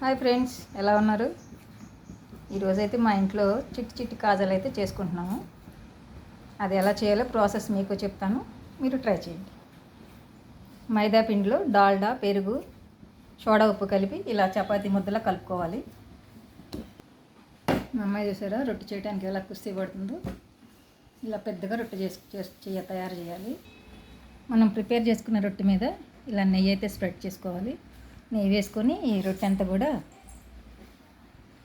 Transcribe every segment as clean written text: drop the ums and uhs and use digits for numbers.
Hi friends, ఎలా ఉన్నారు? ఈరోజైతే మా ఇంట్లో చిట్టి చిట్టి కాజాలు అయితే చేసుకుంటున్నాము. అది ఎలా చేయాలో ప్రాసెస్ మీకు చెప్తాను, మీరు ట్రై చేయండి. మైదా పిండిలో డాల్డా, పెరుగు, సోడా ఉప్పు కలిపి ఇలా చపాతీ ముద్దలా కలుపుకోవాలి. మా అమ్మాయి చూసారా రొట్టె చేయడానికి ఎలా కుస్తీ పడుతుందో. ఇలా పెద్దగా రొట్టె తయారు చేయాలి. మనం ప్రిపేర్ చేసుకున్న రొట్టె మీద ఇలా నెయ్యి అయితే స్ప్రెడ్ చేసుకోవాలి. నెయ్యి వేసుకొని ఈ రొట్టె అంతా కూడా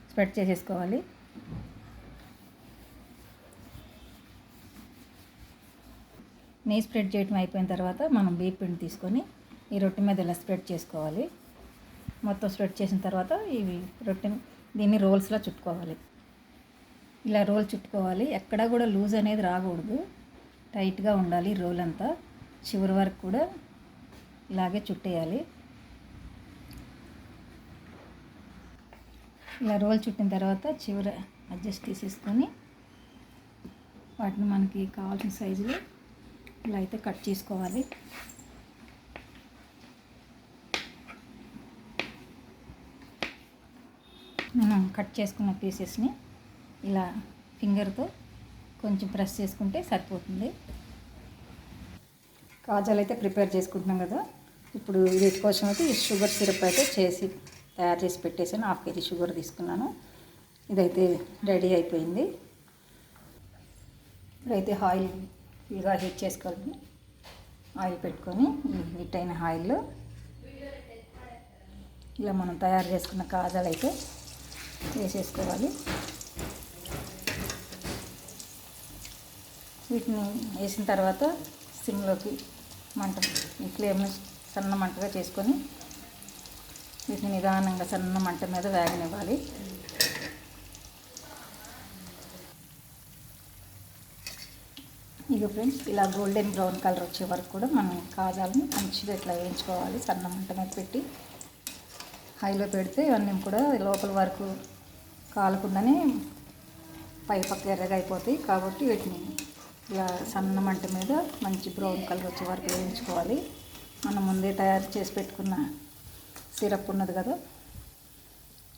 స్ప్రెడ్ చేసేసుకోవాలి. నెయ్యి స్ప్రెడ్ చేయడం అయిపోయిన తర్వాత మనం బియ్యం పిండి తీసుకొని ఈ రొట్టె మీద ఇలా స్ప్రెడ్ చేసుకోవాలి. మొత్తం స్ప్రెడ్ చేసిన తర్వాత ఇవి దీన్ని రోల్స్లా చుట్టుకోవాలి. ఇలా రోల్ చుట్టుకోవాలి. ఎక్కడా కూడా లూజ్ అనేది రాకూడదు, టైట్గా ఉండాలి. రోల్ అంతా చివరి వరకు కూడా ఇలాగే చుట్టేయాలి. ఇలా రోల్ చుట్టిన తర్వాత చివర అడ్జస్ట్ తీసేసుకొని వాటిని మనకి కావాల్సిన సైజులో ఇలా అయితే కట్ చేసుకోవాలి. మనం కట్ చేసుకున్న పీసెస్ని ఇలా ఫింగర్తో కొంచెం ప్రెస్ చేసుకుంటే సరిపోతుంది. కాజాలు అయితే ప్రిపేర్ చేసుకుంటున్నాం కదా, ఇప్పుడు వీటి కోసం అయితే ఈ షుగర్ సిరప్ అయితే తయారు చేసి పెట్టేసాను. 1/2 kg షుగర్ తీసుకున్నాను. ఇదైతే రెడీ అయిపోయింది. ఇప్పుడైతే ఆయిల్గా హీట్ చేసుకోవాలి. ఆయిల్ పెట్టుకొని ఈ హీట్ అయిన ఆయిల్లో ఇలా మనం తయారు చేసుకున్న కాజాలు అయితే వేసేసుకోవాలి. వీటిని వేసిన తర్వాత సిమ్లోకి ఈ ఫ్లేమ్ని సన్న మంటగా చేసుకొని వీటిని నిదానంగా సన్న మంట మీద వేగనివ్వాలి. ఇక ఫ్రెండ్స్, ఇలా గోల్డెన్ బ్రౌన్ కలర్ వచ్చే వరకు కూడా మనం కాజాలని మంచిగా ఇట్లా వేయించుకోవాలి. సన్న మంట మీద పెట్టి హైలో పెడితే ఇవన్నీ కూడా లోపల వరకు కాలకుండానే పై పక్క ఎర్రగా అయిపోతాయి. కాబట్టి వీటిని ఇలా సన్న మంట మీద మంచి బ్రౌన్ కలర్ వచ్చే వరకు వేయించుకోవాలి. మనం ముందే తయారు చేసి పెట్టుకున్న సిరప్ ఉన్నది కదా,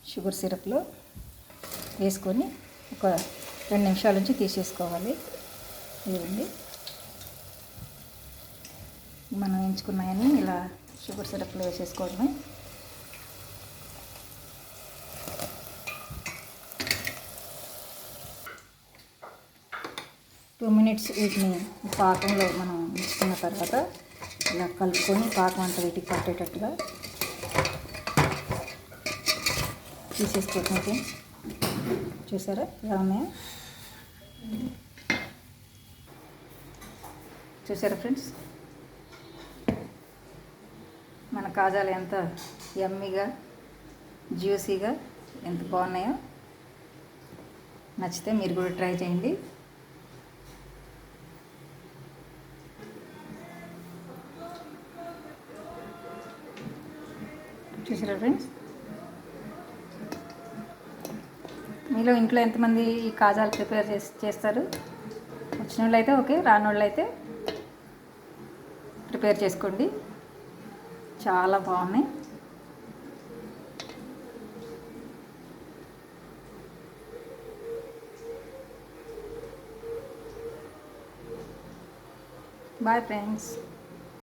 షుగర్ సిరప్లో వేసుకొని ఒక 2 నిమిషాల నుంచి తీసేసుకోవాలి. ఇవ్వండి, మనం ఎంచుకున్నాయని ఇలా షుగర్ సిరప్లో వేసేసుకోవడమే. టూ మినిట్స్ వీటిని పాకంలో మనం ఉంచుకున్న తర్వాత ఇలా కలుపుకొని పాకం అంతా వీటికి పట్టేటట్టుగా తీసేసుకోవటం. చూసారా ఎలా ఉన్నాయో? చూసారా ఫ్రెండ్స్, మన కాజాలు ఎంత యమ్మీగా జ్యూసీగా ఎంత బాగున్నాయో. నచ్చితే మీరు కూడా ట్రై చేయండి. చూసారా ఫ్రెండ్స్, మీలో ఇంట్లో ఎంతమంది ఈ కాజాలు ప్రిపేర్ చేస్తారు? వచ్చిన వాళ్ళు అయితే ఓకే, రాని వాళ్ళు అయితే ప్రిపేర్ చేసుకోండి. చాలా బాగున్నాయి. Bye friends.